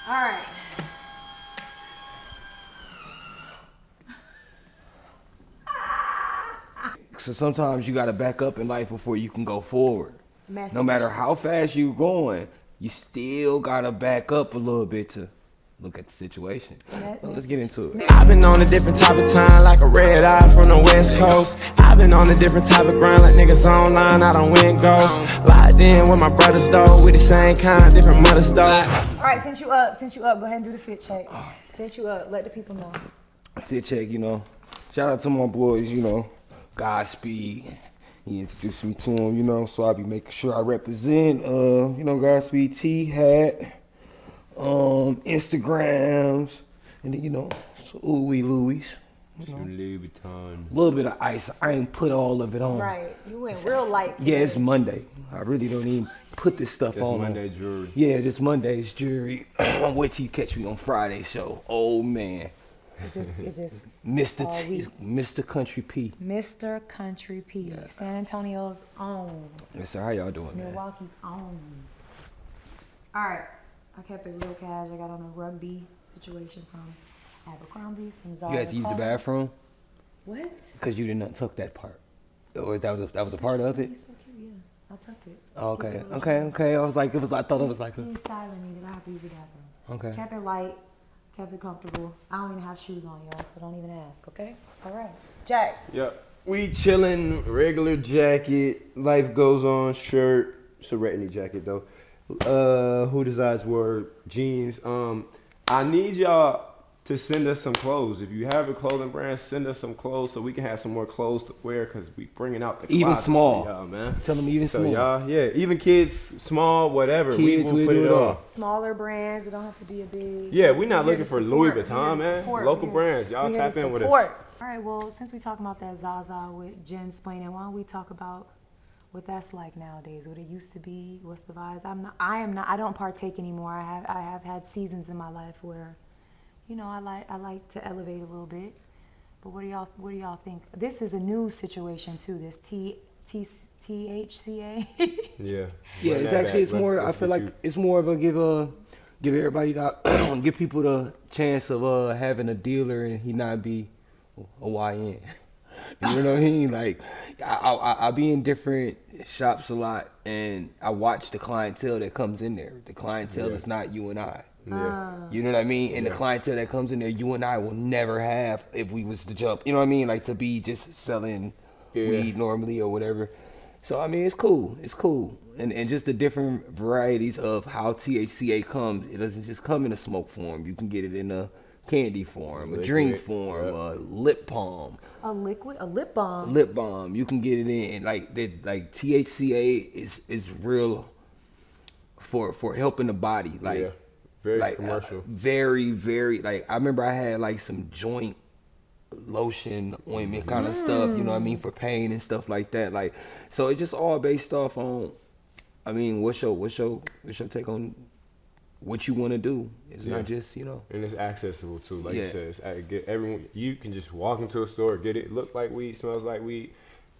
All right. So sometimes you gotta back up in life before you can go forward. Message. No matter how fast you're going, you still gotta back up a little bit to look at the situation. So let's get into it. I've been on a different type of time, like a red eye from the West Coast. I've been on a different type of grind, like niggas online, I don't win ghosts. Locked in with my brothers though, we the same kind, different mothers though. All right, since you up, go ahead and do the fit check. Since you up, let the people know. Fit check, shout out to my boys, Godspeed. He introduced me to him, so I'll be making sure I represent, Godspeed T hat, Instagrams, and then, so Louis. Some Louis Vuitton. A little bit of ice. I ain't put all of it on. Right, you went real light today. Yeah, it's Monday. I really don't even put this stuff That's on. Monday jewelry. Yeah, this Monday's jewelry. I'm wait till you catch me on Friday's show. Oh man. It just Mr. Country P. Mr. Country P. Yeah. San Antonio's own. Yes, sir. How y'all doing, man? Milwaukee's own. All right, I kept it real cash. I got on a rugby situation from Abercrombie, some Zara. You had to use the bathroom? What? Because you didn't tuck that part. Or that was a part of it? It's so cute, yeah. I tucked it. Oh, okay. I thought it was like a... Any styling needed, I have to use the bathroom. Okay. Kept it light, kept it comfortable. I don't even have shoes on, y'all, so don't even ask, okay? All right. Jack. Yep. We chilling, regular jacket, life goes on shirt. It's a Retney jacket though. Who Desires Word jeans. I need y'all to send us some clothes. If you have a clothing brand, send us some clothes so we can have some more clothes to wear because we bringing out the closet even small, for y'all, man. Tell them even small. Y'all, yeah, even kids, small, whatever. Kids, we will put it on. Smaller brands. It don't have to be a big. Yeah, we're not here looking to for support. Louis Vuitton, man. Local brands, y'all We're here tap to in with support. us. All right. Well, since we talking about that Zaza with Jen Splain, why don't we talk about what that's like nowadays? What it used to be? What's the vibes? I don't partake anymore. I have had seasons in my life where, I like to elevate a little bit. But what do y'all think? This is a new situation too. This THCA. Yeah. Yeah, it's more. I feel like it's more of a give everybody give people the chance of having a dealer and he not be a YN. You know what I mean? Like I be in different shops a lot and I watch the clientele that comes in there. The clientele is not you and I. Yeah. You know what I mean? And the clientele that comes in there, you and I will never have if we was to jump. You know what I mean? Like to be just selling weed normally or whatever. So I mean, it's cool. It's cool. And just the different varieties of how THCA comes. It doesn't just come in a smoke form. You can get it in a candy form, a drink form, a lip balm. A lip balm. Lip balm. You can get it in like THCA is real for helping the body. Like very commercial. Very, very like I remember I had like some joint lotion, ointment kind of stuff, you know what I mean, for pain and stuff like that. Like so it's just all based off on I mean, what's your take on what you want to do? It's not just, And it's accessible too, like you said. Everyone, you can just walk into a store, get it, look like weed, smells like weed,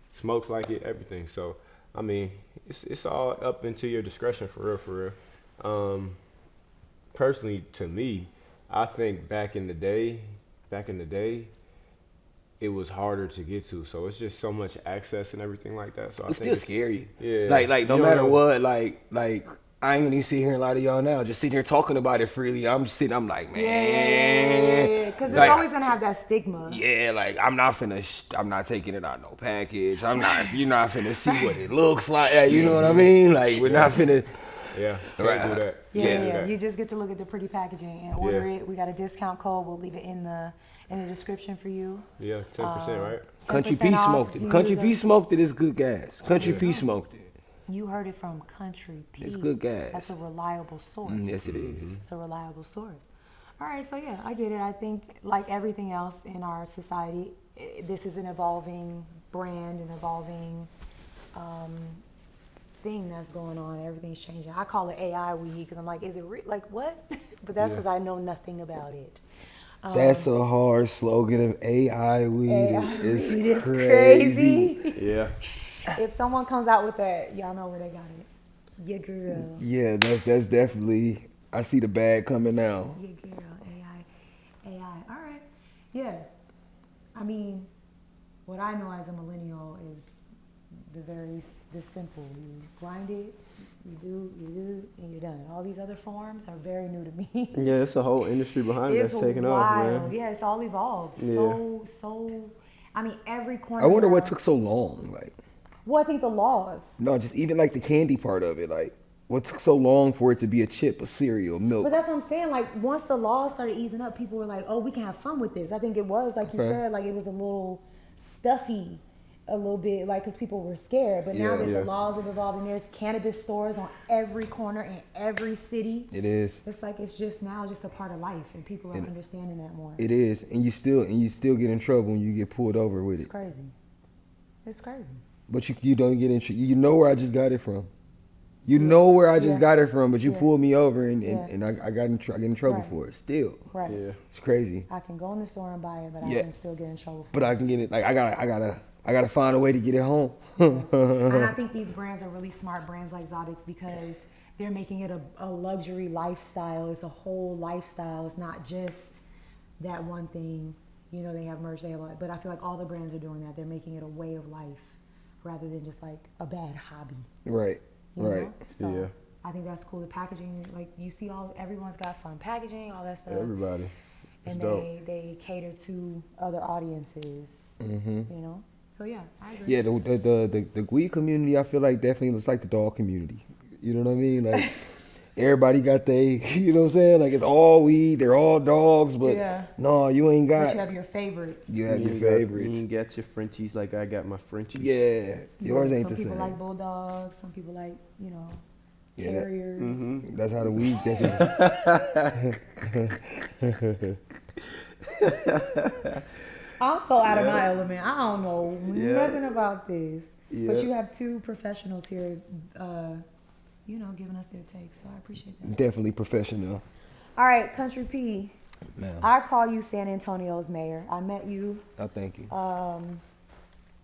smokes like it, everything. So, I mean, it's all up into your discretion for real. Personally, to me, I think back in the day, it was harder to get to. So it's just so much access and everything like that. So it's still scary. Yeah. Like no matter what, like I ain't gonna even sit here and lie to y'all now. Just sitting here talking about it freely. I'm like, man. Yeah. Because it's always gonna have that stigma. Yeah, like I'm not taking it out no package. You're not finna see what it looks like. You know what I mean? Like we're not finna. Yeah, can't do that. Yeah. You just get to look at the pretty packaging and order it. We got a discount code. We'll leave it in the description for you. Yeah, 10%, right? Country P smoked it. Country P smoked it. It's good gas. Country P smoked it. You heard it from Country P. It's good gas. That's a reliable source. Yes, it is. It's a reliable source. All right, so yeah, I get it. I think like everything else in our society, this is an evolving brand, an evolving thing that's going on. Everything's changing. I call it AI weed because I'm like, is it like what? But that's because I know nothing about it. That's a hard slogan of AI weed. It's crazy. Yeah. If someone comes out with that, y'all know where they got it. Your girl. Yeah, that's definitely I see the bag coming now. Yeah, girl, AI. All right. Yeah. I mean, what I know as a millennial is the simple. You grind it, you do, and you're done. All these other forms are very new to me. Yeah, it's a whole industry behind it It's that's taking wild. off, man. Yeah, it's all evolved. Yeah. So. I mean, every corner. I wonder what now- took so long. Like, Well, I think the laws. no, just even like the candy part of it. Like, what took so long for it to be a chip, a cereal, milk? But that's what I'm saying. Like, once the laws started easing up, people were like, "Oh, we can have fun with this." I think it was like you Okay. said, like it was a little stuffy, a little bit, like because people were scared. But now Yeah. that Yeah. the laws have evolved and there's cannabis stores on every corner in every city, It is. it's like it's just now just a part of life, and people are understanding that more. It is, and you still get in trouble when you get pulled over with It's it. crazy. It's crazy. But you don't get in. You know where I just got it from. You know where I just Yeah. got it from, but you Yeah. pulled me over and Yeah. I get in trouble Right. for it. Still, Right. Yeah. it's crazy. I can go in the store and buy it, but I Yeah. can still get in trouble for But I can get it. Like I gotta find a way to get it home. And I think these brands are really smart brands like Zodix because they're making it a luxury lifestyle. It's a whole lifestyle. It's not just that one thing. You know, they have merch, they have a lot, but I feel like all the brands are doing that. They're making it a way of life rather than just like a bad hobby. Right. You Right. know? So Yeah. I think that's cool. The packaging, like you see, everyone's got fun packaging, all that stuff. Everybody. It's And dope. they cater to other audiences. Mhm. You know. So yeah, I agree. Yeah, the weed community, I feel like definitely looks like the dog community. You know what I mean? Like everybody got you know what I'm saying? Like it's all weed, they're all dogs, but Yeah. no, you ain't But got. you have your favorite. You have You your ain't got- favorites. You ain't got your Frenchies like I got my Frenchies. Yeah, yours ain't Some the people same. like bulldogs. Some people like, you know, Yeah, that- terriers. Mm-hmm. That's how the weed. I'm so out of Yeah. my element. I don't know Yeah. nothing about this. But Yeah. you have two professionals here, you know, giving us their take. So I appreciate that. Definitely professional. All right, Country P. Man, I call you San Antonio's mayor. I met you, I thank you.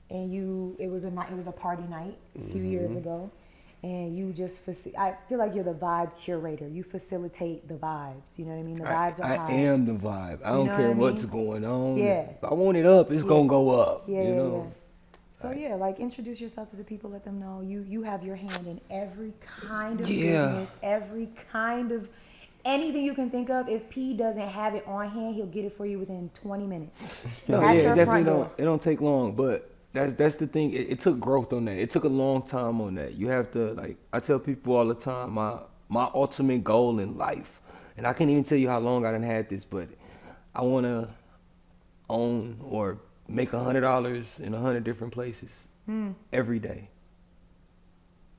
and it was a party night a few years ago, and you just I feel like you're the vibe curator. You facilitate the vibes. You know what I mean? The vibes are I high. am the vibe. I don't know care what I what's mean? going on. Yeah. If I want it up, it's gonna go up. Yeah, you yeah, know. yeah. So yeah, like introduce yourself to the people. Let them know you have your hand in every kind of Yeah. business, every kind of anything you can think of. If P doesn't have it on hand, he'll get it for you within 20 minutes. No, At yeah, your it definitely front door. don't. It don't take long, but that's the thing. It took growth on that. It took a long time on that. You have to like. I tell people all the time. My ultimate goal in life, and I can't even tell you how long I done had this, but I want to own or make $100 in 100 different places every day.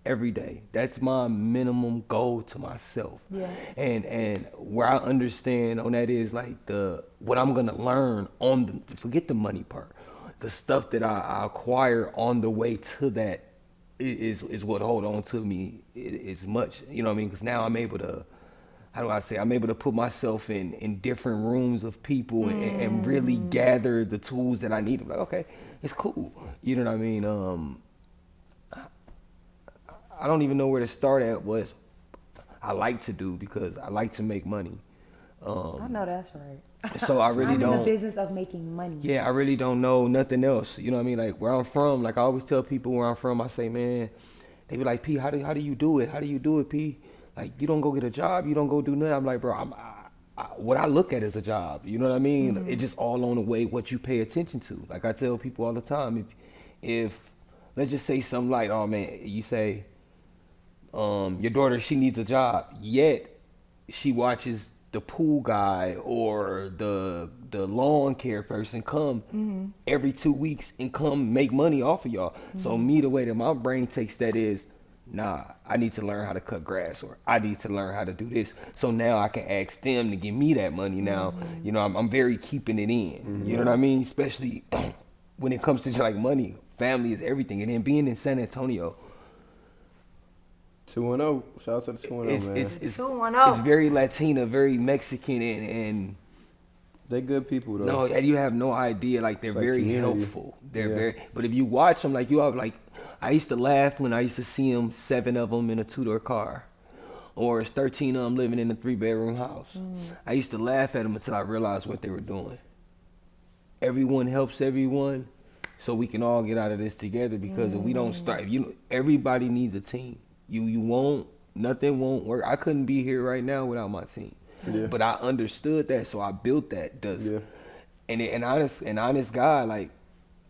Every day. That's my minimum goal to myself. Yeah. And where I understand on that is like what I'm gonna learn on forget the money part. The stuff that I acquire on the way to that is what hold on to me as much. You know what I mean? Because now I'm able to, how do I say? I'm able to put myself in different rooms of people and really gather the tools that I need. I'm like, okay, it's cool. You know what I mean? I don't even know where to start at. What I like to do because I like to make money. I know that's right. So I really I'm don't. in the business of making money. Yeah, I really don't know nothing else. You know what I mean? Like where I'm from, like I always tell people where I'm from, I say, man, they be like, P, how do you do it? How do you do it, P? Like you don't go get a job, you don't go do nothing. I'm like, bro, what I look at is a job. You know what I mean? Mm-hmm. It's just all on the way what you pay attention to. Like I tell people all the time, if let's just say something like, oh man, you say, your daughter, she needs a job, yet she watches the pool guy or the lawn care person come every 2 weeks and come make money off of y'all. So me, the way that my brain takes that is, nah, I need to learn how to cut grass or I need to learn how to do this. So now I can ask them to give me that money now. You know, I'm very keeping it in. You know what I mean? Especially when it comes to just like money, family is everything. And then being in San Antonio, 210. Shout out to the 210, man. it's 210. it's very Latina, very Mexican, and They good people though. no, and you have no idea. Like they're It's like very community. helpful. They're Yeah. very. But if you watch them, like you have like, I used to laugh when I used to see them, 7 of them in a 2-door car, or it's 13 of them living in a 3-bedroom house. I used to laugh at them until I realized what they were doing. Everyone helps everyone, so we can all get out of this together. Because if we don't start, everybody needs a team. Nothing won't work. I couldn't be here right now without my team. Yeah. But I understood that, so I built that. And honest God, like,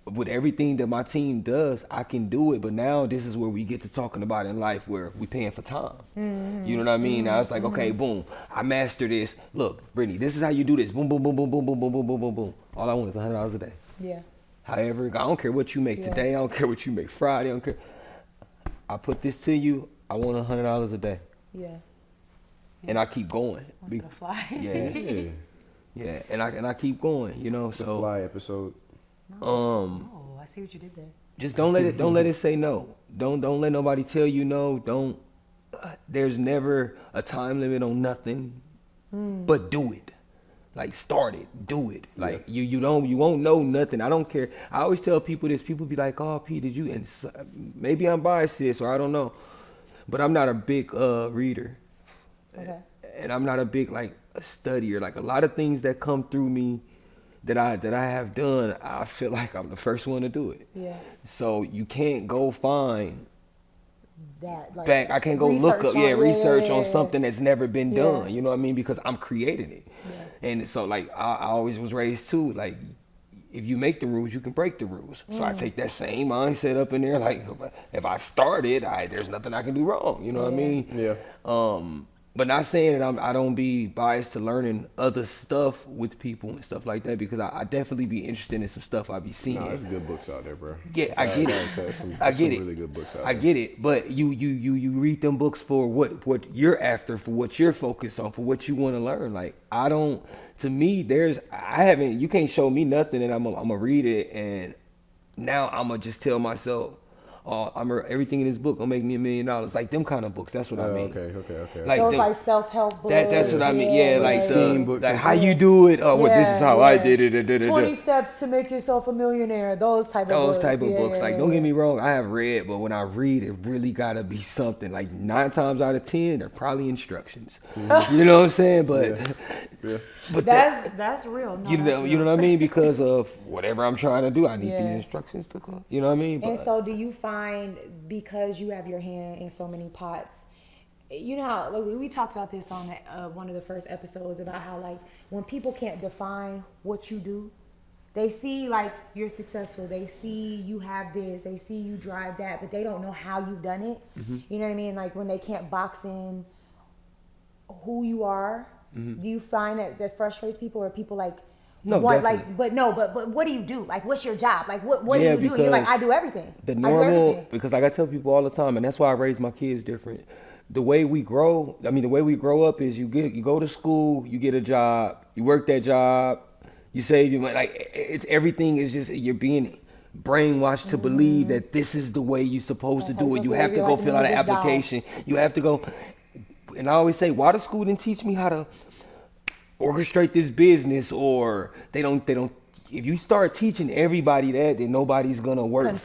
with everything that my team does, I can do it. But now this is where we get to talking about in life, where we paying for time. You know what I mean? Now it's like, okay, boom, I master this. Look, Brittany, this is how you do this. Boom, boom, boom, boom, boom, boom, boom, boom, boom, boom, boom. All I want is $100 a day. Yeah. However, I don't care what you make today. I don't care what you make Friday. I don't care. I put this to you. I want $100 a day. Yeah. And I keep going. Wants to fly. Yeah. And I keep going. You know. The fly episode. Oh, I see what you did there. Just don't let it say no. Don't let nobody tell you no. There's never a time limit on nothing. But do it. Like, start it, do it. Like, you won't know nothing. I don't care. I always tell people this. People be like, oh, P, did you? And maybe I'm biased to this, or I don't know. But I'm not a big reader. Okay. And I'm not a big, like, studier. Like, a lot of things that come through me that I have done, I feel like I'm the first one to do it. Yeah. So you can't go find that, like, back. I can't go look up, research on something that's never been done. Yeah. You know what I mean? Because I'm creating it. Yeah. And so, like, I always was raised too, like, if you make the rules, you can break the rules. So I take that same mindset up in there. Like, if I started, there's nothing I can do wrong. You know what I mean? Yeah. But not saying that I don't be biased to learning other stuff with people and stuff like that, because I definitely be interested in some stuff I be seeing. No, there's good books out there, bro. Yeah, I get it. I get it. Really good books out I there. get it. But you read them books for what you're after, for what you're focused on, for what you want to learn. Like, to me, you can't show me nothing and I'm gonna read it and now I'm gonna just tell myself, everything in this book gonna make me $1 million. Like, them kind of books. That's what I mean. Okay. Like those them, like self-help books. That's what I mean. Yeah, like STEAM books. like how you do it. This is how I did it. 20 steps to make yourself a millionaire. Those type of books. Like, don't get me wrong, I have read, but when I read, it really gotta be something. Like, 9 times out of 10, they're probably instructions. You know what I'm saying? But but that's real. No, you know what I mean? Because of whatever I'm trying to do, I need these instructions to come. You know what I mean? And so, do you find, because you have your hand in so many pots, you know how, like, we talked about this on one of the first episodes about how, like, when people can't define what you do, they see, like, you're successful, they see you have this, they see you drive that, but they don't know how you've done it. You know what I mean? Like, when they can't box in who you are. Do you find that frustrates people, or people like definitely. but what do you do? Like, what's your job? Like, what do you do? And you're like, I do everything. Because like I tell people all the time, and that's why I raise my kids different. The way we grow up is you go to school, you get a job, you work that job, you save your money. Like, it's everything is just, you're being brainwashed to believe that this is the way you're supposed to do it. You have to go fill out an application. You have to go. And I always say, why the school didn't teach me how to orchestrate this business? Or they don't. If you start teaching everybody that, then nobody's gonna work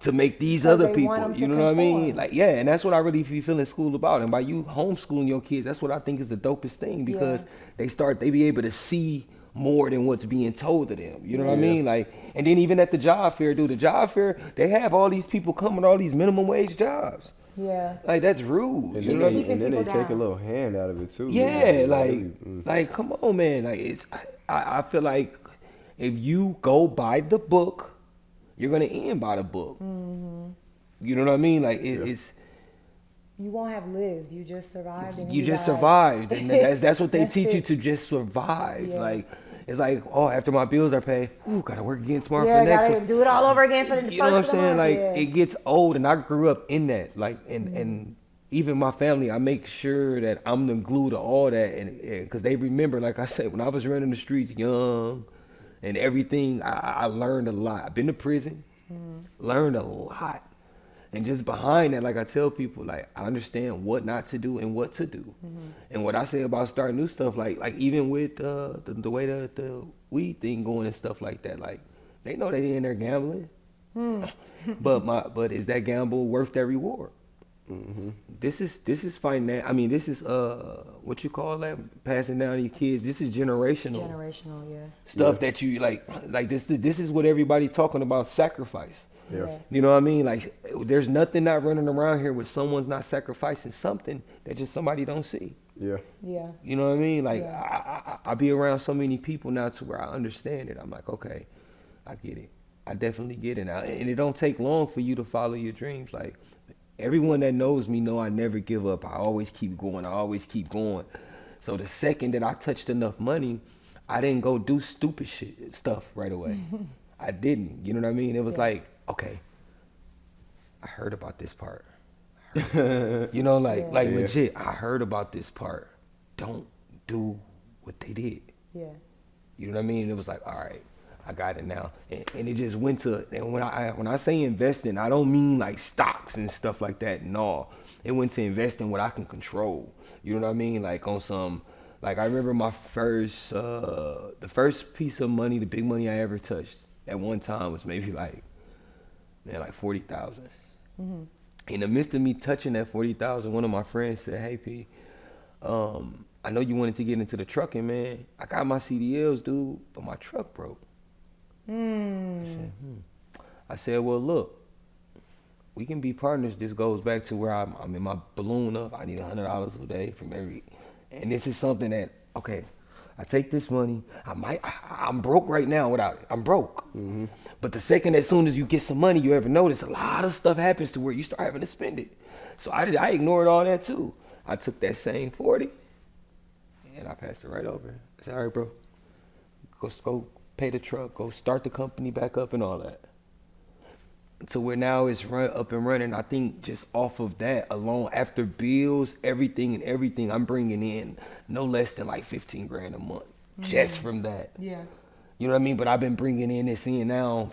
to make these other people. You know what I mean? Like, yeah, and that's what I really be feeling school about. And by you homeschooling your kids, that's what I think is the dopest thing, because they be able to see more than what's being told to them. You know what I mean? Like, and then even at the job fair, they have all these people coming, all these minimum wage jobs. Yeah. Like, that's rude. And then they take a little hand out of it too. Yeah, like come on, man. Like, I feel like if you go by the book, you're gonna end by the book. You know what I mean? Like, it's. You won't have lived. You just survived. And you just survived, and that's what they teach you, to just survive. Yeah. Like, it's like, after my bills are paid, gotta work again tomorrow for the next one. Gotta do it all over again for the first. You know what I'm saying? Like, it gets old, and I grew up in that. Like, and even my family, I make sure that I'm the glue to all that, and because they remember, like I said, when I was running the streets young, and everything, I learned a lot. I've been to prison, learned a lot. And just behind that, like I tell people, like, I understand what not to do and what to do. And what I say about starting new stuff, like even with the way the weed thing going and stuff like that, like, they know they in there gambling. But is that gamble worth that reward? This is finance. I mean, this is what you call that? Passing down to your kids. This is generational. Generational, yeah. Stuff that you like this is what everybody talking about, sacrifice. Yeah. You know what I mean? Like, there's nothing not running around here with someone's not sacrificing something that just somebody don't see. Yeah. Yeah. You know what I mean? Like, Yeah. I be around so many people now to where I understand it. I'm like, okay, I get it. I definitely get it now. And it don't take long for you to follow your dreams. Like, everyone that knows me know I never give up. I always keep going. I always keep going. So the second that I touched enough money, I didn't go do stupid stuff right away. I didn't. You know what I mean? It was like, okay, I heard about this part. You know, like legit, I heard about this part. Don't do what they did. Yeah. You know what I mean? It was like, all right, I got it now. And it just went to, and when I say investing, I don't mean like stocks and stuff like that. No, it went to invest in what I can control. You know what I mean? Like on some, like I remember my first, the first piece of money, the big money I ever touched at one time was maybe like 40,000. Mm-hmm. In the midst of me touching that 40,000, one of my friends said, "Hey P, I know you wanted to get into the trucking, man. I got my CDLs, dude, but my truck broke." I said, well, look, we can be partners. This goes back to where I'm in my balloon up. I need $100 a day from and this is something that, okay, I take this money. I'm broke right now without it. I'm broke. Mm-hmm. But the second, as soon as you get some money, you ever notice a lot of stuff happens to where you start having to spend it. So I ignored all that too. I took that same 40 and I passed it right over. I said, all right, bro, go pay the truck, go start the company back up and all that. So where now it's up and running. I think just off of that alone, after bills, everything, I'm bringing in no less than like 15 grand a month just from that. Yeah. You know what I mean? But I've been bringing in this in now,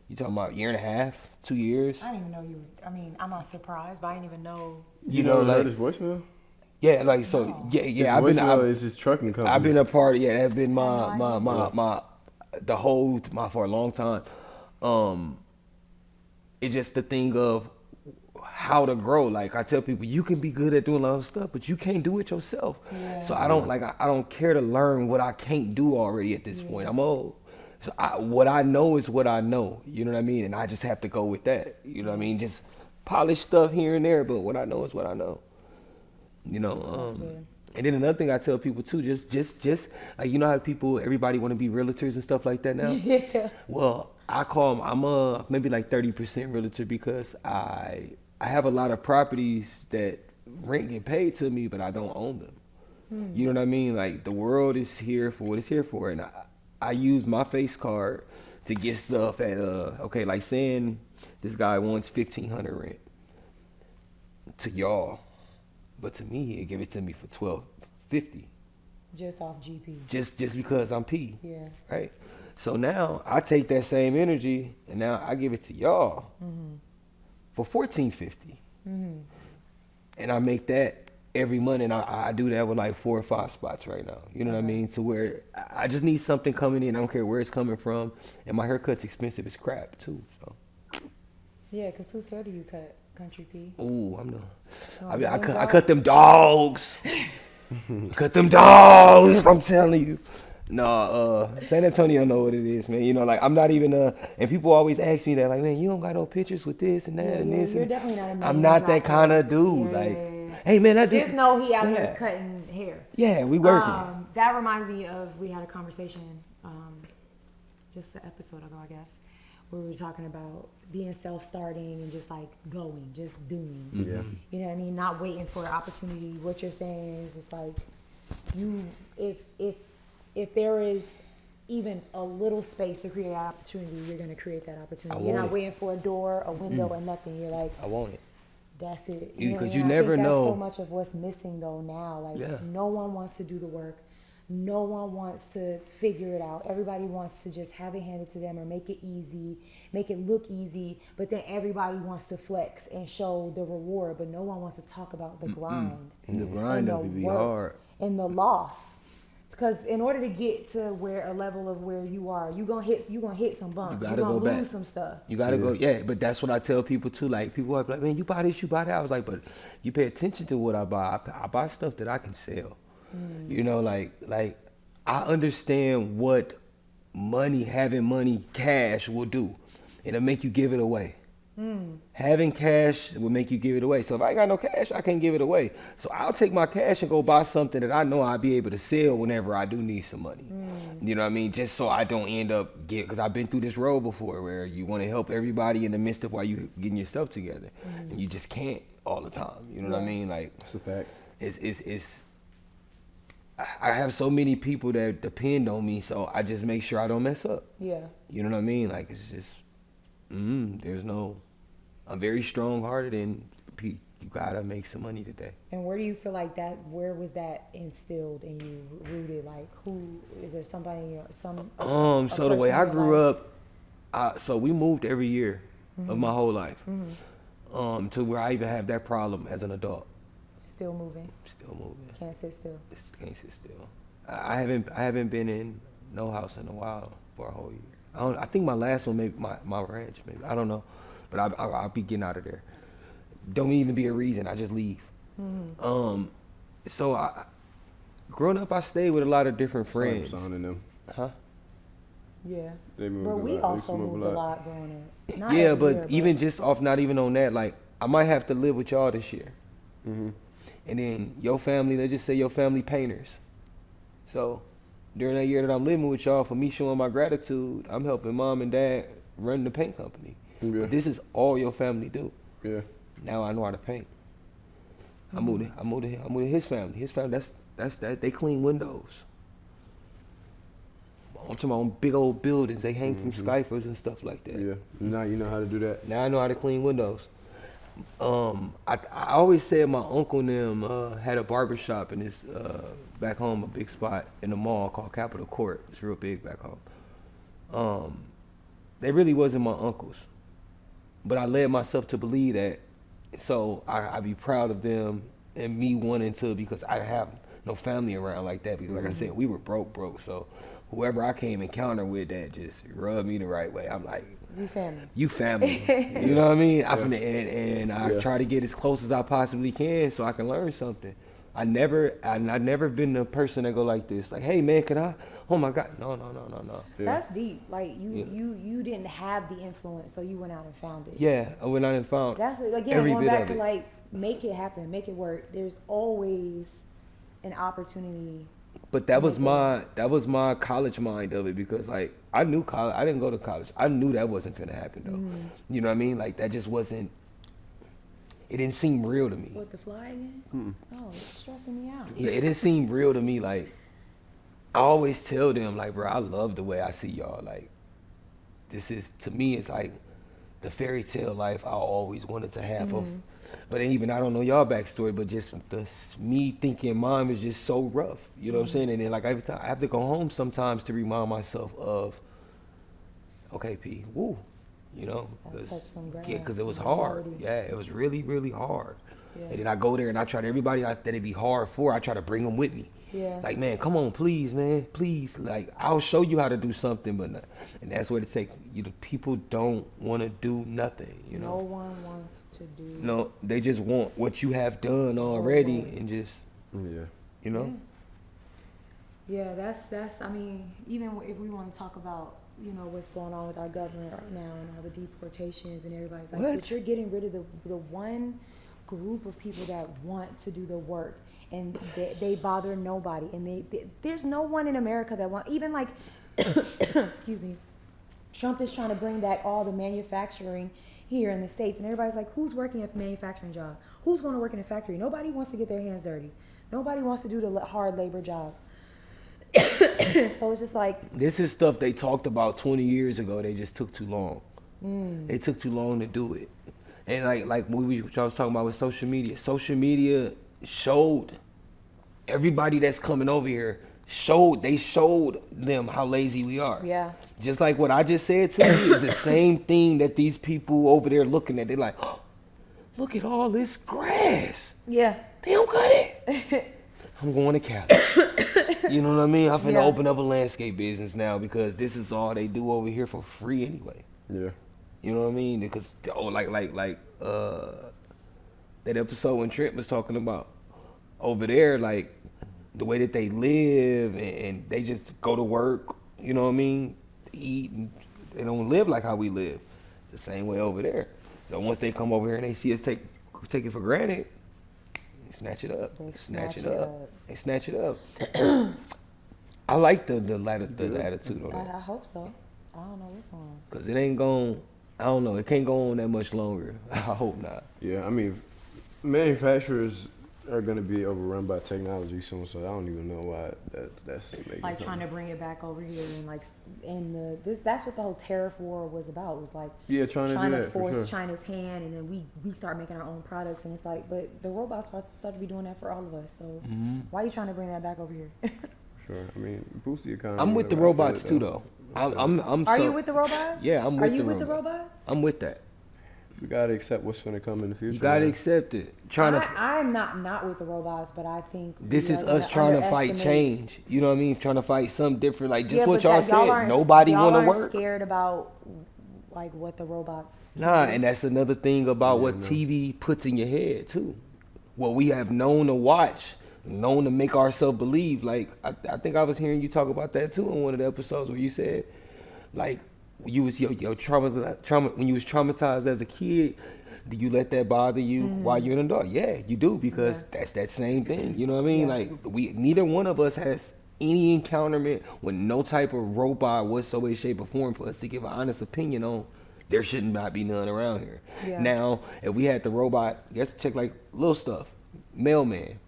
you talking about a year and a half, 2 years? I didn't even know you. I mean, I'm not surprised, but I didn't even know. You know, like his voicemail. Yeah, like so. No. Yeah. His voicemail is his trucking company. I've been a part. Yeah, that's been my for a long time. It's just the thing of how to grow. Like I tell people, you can be good at doing a lot of stuff, but you can't do it yourself. Yeah. So I don't care to learn what I can't do already at this point. I'm old. So what I know is what I know. You know what I mean? And I just have to go with that. You know what I mean? Just polish stuff here and there, but what I know is what I know. You know. And then another thing I tell people too, just like, you know how everybody want to be realtors and stuff like that now? Yeah. Well, I'm a maybe like 30% realtor because I have a lot of properties that rent get paid to me, but I don't own them. You know what I mean? Like the world is here for what it's here for, and I use my face card to get stuff at okay, like saying this guy wants $1,500 rent to y'all. But to me, he'd give it to me for $1,250. Just off GP. Just because I'm P. Yeah. Right? So now I take that same energy and now I give it to y'all for $1,450. And I make that every month, and I do that with like 4 or 5 spots right now. You know what I mean? So where I just need something coming in. I don't care where it's coming from. And my haircut's expensive as crap too. So. Yeah, because whose hair do you cut? Country P. Ooh, I'm the. I cut them dogs. Cut them dogs. I'm telling you. No, San Antonio know what it is, man. You know, like I'm not even and people always ask me that, like, man, you don't got no pictures with this and that and this. You're definitely not a man. I'm not that kind of dude. Hey, man, I just know he out here cutting hair. Yeah, we working. That reminds me of, we had a conversation just an episode ago, I guess, where we were talking about being self-starting and just like going, just doing. Yeah. You know what I mean? Not waiting for an opportunity. What you're saying is just like, if there is even a little space to create an opportunity, you're gonna create that opportunity. You're not waiting for a door, a window, or nothing. You're like, I want it. That's it. Because you never know. That's so much of what's missing though now. Like no one wants to do the work. No one wants to figure it out. Everybody wants to just have it handed to them or make it easy, make it look easy. But then everybody wants to flex and show the reward, but no one wants to talk about the grind. And the grind of it be hard. And the loss. Because in order to get to where a level of where you are, you gonna hit some bumps. You You're gotta gonna go back. lose some stuff. You gotta go, yeah. But that's what I tell people too. Like people are like, man, you buy this, you buy that. I was like, but you pay attention to what I buy. I buy stuff that I can sell. You know, like I understand what having money, cash will do. It'll make you give it away. Having cash will make you give it away. So if I ain't got no cash, I can't give it away. So I'll take my cash and go buy something that I know I'll be able to sell whenever I do need some money. You know what I mean? Just so I don't end up because I've been through this road before where you want to help everybody in the midst of while you getting yourself together, and you just can't all the time. You know what I mean? Like That's a fact. It's I have so many people that depend on me, so I just make sure I don't mess up. Yeah. You know what I mean? Like it's just I'm very strong-hearted, and you gotta make some money today. And where do you feel like that? Where was that instilled in you, rooted? Like, who is there? Somebody or some? So the way I grew up, so we moved every year of my whole life, to where I even have that problem as an adult. Still moving. Still moving. Can't sit still. Just can't sit still. I haven't been in no house in a while for a whole year. I think my last one maybe my ranch maybe. I don't know. But I'll be getting out of there. Don't even be a reason. I just leave. So growing up, I stayed with a lot of different friends. Them. Huh? Yeah. They moved But a we lot. They also moved a moved a lot. lot growing up. Not Yeah, every but year, even just off, not even on that, like I might have to live with y'all this year. And then your family, let's just say your family painters. So during that year that I'm living with y'all, for me showing my gratitude, I'm helping mom and dad run the paint company. Yeah. But this is all your family do. Yeah. Now I know how to paint. I moved to his family. His family, that's that. They clean windows. I'm talking about big old buildings. They hang from skyfers and stuff like that. Yeah. Now you know how to do that. Now I know how to clean windows. I always said my uncle and them had a barber shop in this back home, a big spot in the mall called Capitol Court. It's real big back home. They really wasn't my uncles, but I led myself to believe that. So I be proud of them and me wanting to, because I have no family around like that. Because like I said, we were broke. So whoever I came encounter with that just rubbed me the right way. I'm like, you family. You know what I mean? I try to get as close as I possibly can so I can learn something. I've never been the person that go like this, like, hey man, can I? Oh my God, no. Yeah. That's deep. Like you didn't have the influence, so you went out and found it. Yeah, I went out and found. That's again every going bit back of to it. like make it happen, make it work. There's always an opportunity. But that was my college mind of it, because like I knew college. I didn't go to college. I knew that wasn't gonna happen though. You know what I mean? Like that just wasn't. It didn't seem real to me. What, the fly again? Oh, it's stressing me out. Yeah, it didn't seem real to me. Like I always tell them, like, bro, I love the way I see y'all. Like this is, to me, it's like the fairy tale life I always wanted to have. But even I don't know y'all backstory, but just me thinking mine was just so rough. You know what I'm saying? And then like every time I have to go home sometimes to remind myself of, okay, P, woo. You know, because it was hard. Yeah, it was really, really hard. Yeah. And then I go there and I try to, everybody that it'd be hard for, I try to bring them with me. Yeah. Like, man, come on, please, man, please. Like, I'll show you how to do something, but and that's what it takes. You know, people don't want to do nothing. You know, no one wants to do. No, they just want what you have done already, and just you know. Yeah, that's. I mean, even if we want to talk about, you know, what's going on with our government right now and all the deportations and everybody's like, but you're getting rid of the one group of people that want to do the work, and they bother nobody, and there's no one in America that want, even like excuse me, Trump is trying to bring back all the manufacturing here in the States, and everybody's like, who's working at a manufacturing job? Who's going to work in a factory? Nobody wants to get their hands dirty. Nobody wants to do the hard labor jobs. So it's just like, this is stuff they talked about 20 years ago. They just took too long. They took too long to do it. And like what I was talking about with social media. Social media showed everybody that's coming over here, they showed them how lazy we are. Yeah. Just like what I just said to you is the same thing that these people over there looking at. They're like, oh, look at all this grass. Yeah. They don't cut it. I'm going to Cali. You know what I mean? I'm finna Yeah. open up a landscape business now because this is all they do over here for free anyway. Yeah. You know what I mean? Because that episode when Trent was talking about over there, like the way that they live and they just go to work. You know what I mean? Eat and they don't live like how we live. It's the same way over there. So once they come over here and they see us take it for granted, they snatch it up. They snatch it up. I like the attitude on that. I hope so. I don't know what's going on. Cause it ain't going. I don't know. It can't go on that much longer. I hope not. Yeah, I mean, manufacturers are going to be overrun by technology soon, so I don't even know why that's making Like something. trying to bring it back over here and like that's what the whole tariff war was about. It was like trying to do that, force for sure. China's hand, and then we start making our own products, and it's like, but the robots start to be doing that for all of us. So why are you trying to bring that back over here? Sure. I mean, boost the economy. I'm with the whatever, I feel robots it, too, though. I'm. Are you with the robots? Yeah, I'm Are with you the with the robots. robots? I'm with that. We gotta accept what's gonna come in the future. You gotta man. accept it. I'm not with the robots, but I think This we is are us gonna trying to fight underestimate- change. You know what I mean? Trying to fight something different. Like just Yeah, what but y'all that- said. aren't- Nobody y'all want to aren't work. Scared about like what the robots. Nah, and that's another thing about what no. TV puts in your head too. What we have known to watch, known to make ourselves believe. Like I think I was hearing you talk about that too in one of the episodes where you said, like, you was your trauma when you was traumatized as a kid. Do you let that bother you while you're an adult? Yeah, you do, because that's that same thing. You know what I mean? Yeah. Like neither one of us has any encounterment with no type of robot whatsoever, shape, or form for us to give an honest opinion on. There shouldn't not be none around here. Yeah. Now, if we had the robot, let's check like little stuff, mailman.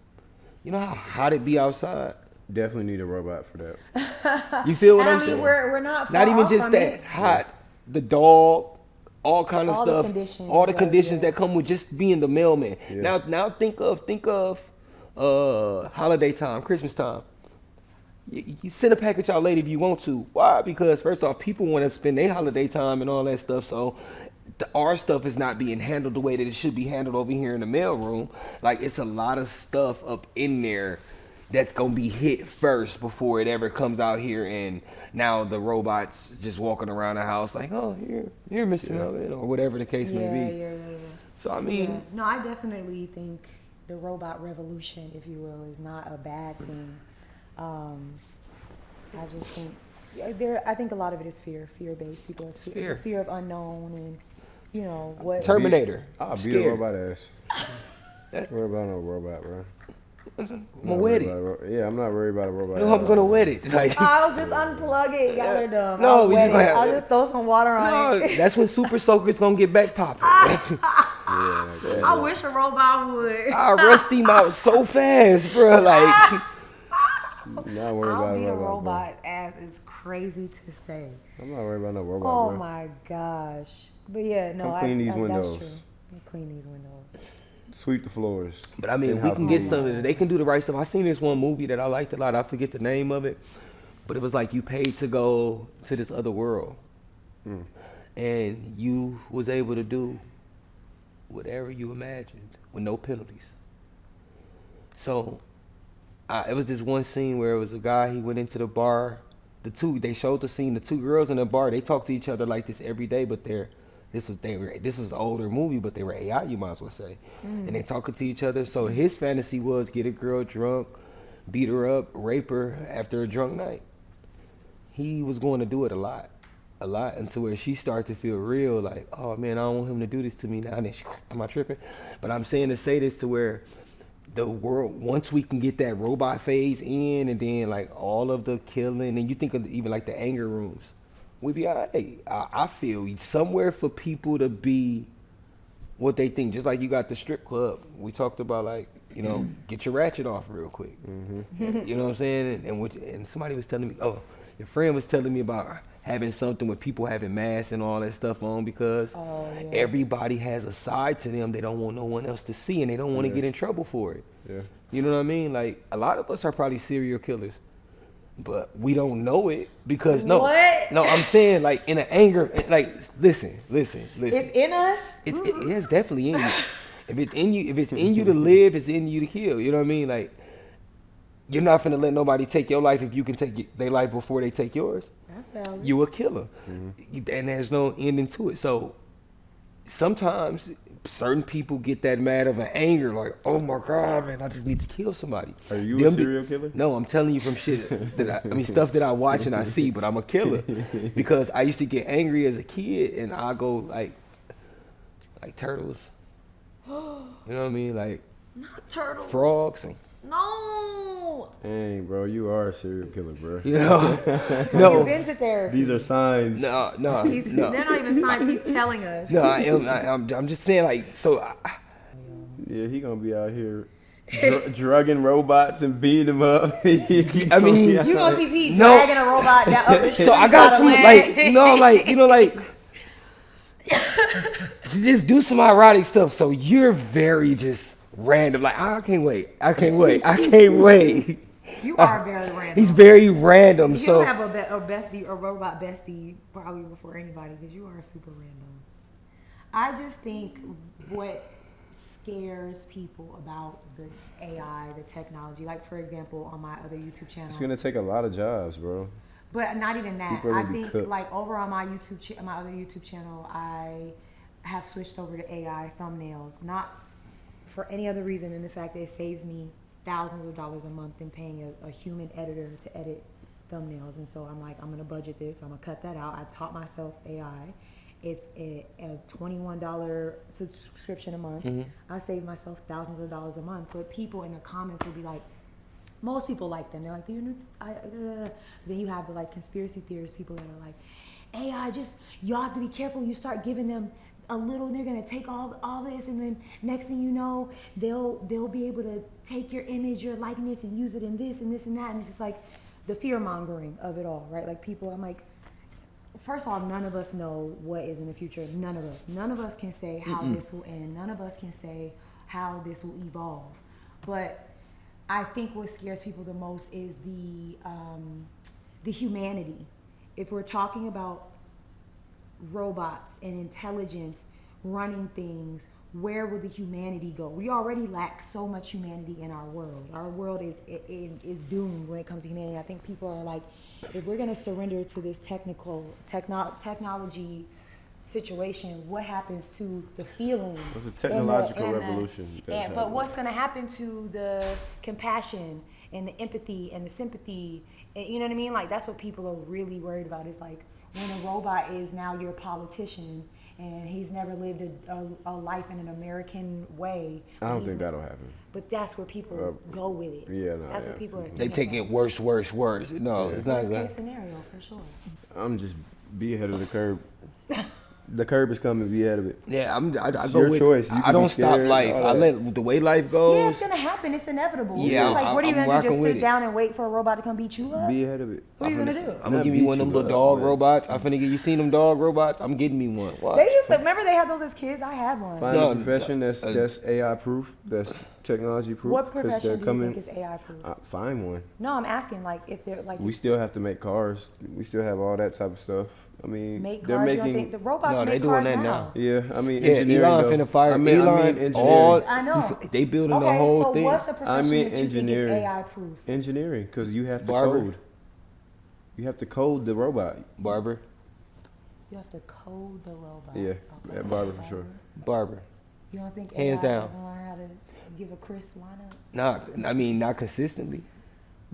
You know how hot it be outside? Definitely need a robot for that. You feel what And I'm I mean, saying? we're not Not far even off just from that it. hot, the dog, all kind of All the stuff, conditions all the of- conditions yeah. that come with just being the mailman. Yeah. Now think of holiday time, Christmas time. You send a package out late if you want to. Why? Because first off, people want to spend their holiday time and all that stuff. So our stuff is not being handled the way that it should be handled over here in the mail room. Like, it's a lot of stuff up in there that's gonna be hit first before it ever comes out here, and now the robots just walking around the house like, oh, here, Mr. Melvin, or whatever the case may be. Yeah. So I mean, Yeah. No, I definitely think the robot revolution, if you will, is not a bad thing. I just think I think a lot of it is fear-based. People are fear of unknown, and you know what. Terminator. I'll be Scared. a robot ass. Don't worry about no robot, bro. I'm gonna wet it. Yeah, I'm not worried about a robot. No, I'm gonna wet it. Like, I'll just unplug it. Y'all are dumb. No, I'll we wet just gonna it. have- I'll just throw some water on no, it. that's when Super Soaker's gonna get back popping. Yeah, like that. I wish a robot would. I rust him out so fast, bro. Like, Not worried I'll about beat a a robot. robot ass is crazy to say. Bro. I'm not worried about no robot. Oh bro. my gosh. But yeah, no, Come clean these that's windows. true. Clean these windows. Sweep the floors. but I mean, we In-house can get cleaning. some. They can do the right stuff. I seen this one movie that I liked a lot. I forget the name of it, but it was like you paid to go to this other world, and you was able to do whatever you imagined with no penalties. So, it was this one scene where it was a guy. He went into the bar. They showed the scene. The two girls in the bar. They talk to each other like this every day, but this is an older movie, but they were AI, you might as well say. And they talking to each other. So his fantasy was get a girl drunk, beat her up, rape her after a drunk night. He was going to do it a lot until where she started to feel real, like, oh man, I don't want him to do this to me now. And then am I tripping? But I'm saying to say this to where the world, once we can get that robot phase in, and then like all of the killing, and you think of even like the anger rooms, we be all right. I feel somewhere for people to be what they think. Just like you got the strip club. We talked about, like, you know, get your ratchet off real quick. You know what I'm saying? And somebody was telling me, oh, your friend was telling me about having something with people having masks and all that stuff on because everybody has a side to them they don't want no one else to see, and they don't want to get in trouble for it. Yeah. You know what I mean? Like, a lot of us are probably serial killers, but we don't know it because What? no, I'm saying, like, in an anger, like, listen. It's in us. It's definitely in you. If it's in you to live, it's in you to kill. You know what I mean? Like, you're not finna let nobody take your life if you can take their life before they take yours. That's valid. You a killer, and there's no ending to it. So sometimes certain people get that mad of an anger, like, oh my God, man, I just need to kill somebody. Are you a serial killer? No, I'm telling you from shit that I mean stuff that I watch and I see, but I'm a killer because I used to get angry as a kid, and I go like turtles. You know what I mean? Like Not turtles. frogs and. No. Dang, bro, you are a serial killer, bro. You know, You've no, been to therapy. These are signs. no. They're not even signs. He's telling us. No, I'm just saying, like, so. Yeah, he gonna be out here drugging robots and beating them up. I mean, You gonna see Pete No. dragging a robot down up the street? So I got by the some, leg. just do some erotic stuff. So you're very just random. Like, I can't wait. You are very random. He's very random. You So have a robot bestie probably before anybody because you are super random. I just think what scares people about the AI, the technology, like for example, on my other YouTube channel. It's gonna take a lot of jobs, bro. But not even that. People are I gonna be think cooked. like over on my my other YouTube channel, I have switched over to AI thumbnails, not for any other reason than the fact that it saves me thousands of dollars a month than paying a human editor to edit thumbnails. And so I'm like, I'm gonna budget this. I'm gonna cut that out. I taught myself AI. It's a $21 subscription a month. I save myself thousands of dollars a month. But people in the comments will be like, most people like them. They're like, then you have the like conspiracy theorists, people that are like, AI, just y'all have to be careful. You start giving them a little, and they're gonna take all this, and then next thing you know, they'll be able to take your image, your likeness, and use it in this and this and that. And it's just like the fear mongering of it all, right? Like people, I'm like, first of all, none of us know what is in the future. None of us can say how this will end. None of us can say how this will evolve. But I think what scares people the most is the humanity. If we're talking about robots and intelligence running things, where would the humanity go? We already lack so much humanity in our world. Our world is doomed when it comes to humanity. I think people are like, if we're gonna surrender to this technology situation, what happens to the feeling? It's a technological revolution. But what's gonna happen to the compassion and the empathy and the sympathy? And, you know what I mean? Like that's what people are really worried about. Is like when a robot is now your politician and he's never lived a life in an American way. I don't think that'll happen. But that's where people go with it. Yeah, no, that's what people are. they take it worse. No, it's not Worst that. case scenario for sure. I'm just be ahead of the curb. The curb is coming. Be ahead of it. Yeah, I It's go your with. choice. You I can don't be stop scared, life. all I that. let the way life goes. Yeah, it's gonna happen. It's inevitable. It's Yeah, just like, what are you I'm gonna do? rocking Just with sit it. down and wait for a robot to come beat you up? Be ahead of it. What are you gonna do? I'm gonna Not give me beat one of them you little up, dog but- robots. I'm finna get you seen them dog robots. I'm getting me one. Watch. They used to remember they had those as kids. I had one. Find No, a profession that's AI proof. That's technology proof. What 'cause profession they're do you coming. think is AI proof? Find one. No, I'm asking like if they're like We still have to make cars. We still have all that type of stuff. I mean, make they're cars. You don't making. think the robots No, they make doing cars that now? now. Yeah, I mean, Yeah, engineering. Elon though. finna fire. I mean Elon, engineering. I know. They building Okay, the whole so thing. what's a I profession mean that you think is engineering. AI proof? Engineering, because you have to Barber. code. You have to code the robot. Barber, You have to code the robot. Yeah, Okay. yeah, barber for sure. barber. You don't think Hands AI down. can learn how to give a crisp lineup? Not consistently.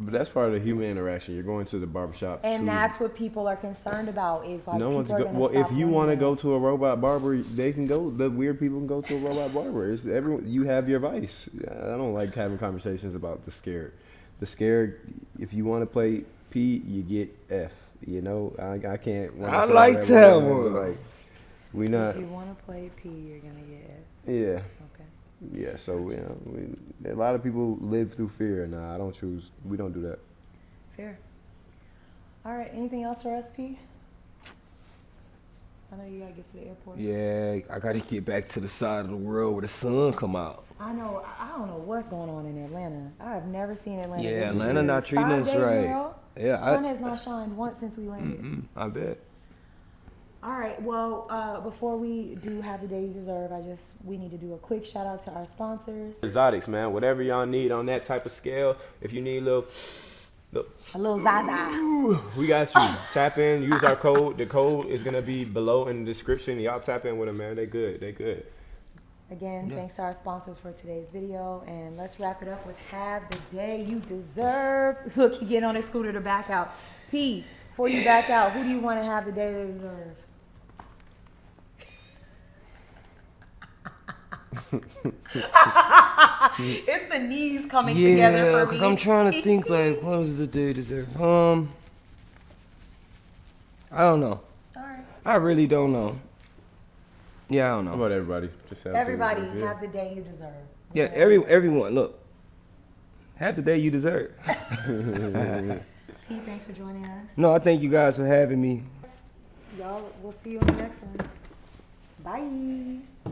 But that's part of the human interaction. You're going to the barbershop. And to, that's what people are concerned about. Is like no one's people are go, gonna well. If stop you learning want to that. go to a robot barber, they can go. The weird people can go to a robot barber. It's everyone. You have your vice. I don't like having conversations about the scared. The scared. If you want to play P, you get F. You know, I can't. when I say like whatever, that whatever, one. but, like, we not. If you want to play P, you're gonna get F. Yeah. Okay. Yeah. So you know, a lot of people live through fear. Nah, I don't choose. We don't do that. Fair. All right. Anything else for us, P? I know you gotta get to the airport. Yeah, I gotta get back to the side of the world where the sun come out. I know. I don't know what's going on in Atlanta. I have never seen Atlanta. Yeah, this Atlanta year. not treating 5 us days in a right. row, Yeah, sun has not shined once since we landed. I bet. All right. Well, before we do have the day you deserve, we need to do a quick shout out to our sponsors. Exotics, man. Whatever y'all need on that type of scale. If you need a little Zaza. we got you. Tap in. Use our code. The code is gonna be below in the description. Y'all tap in with them, man. They good. They good. Again, thanks to our sponsors for today's video, and let's wrap it up with "Have the Day You Deserve." Look, he getting on his scooter to back out. P, before you back out, who do you want to have the day they deserve? It's the knees coming together for me. Because I'm trying to think, like, what was the day deserve? I don't know. All right. I really don't know. Yeah, I don't know. How about everybody? Just Everybody have the day you deserve. Yeah, everyone, look. Have the day you deserve. Pete, thanks for joining us. No, I thank you guys for having me. Y'all, we'll see you on the next one. Bye.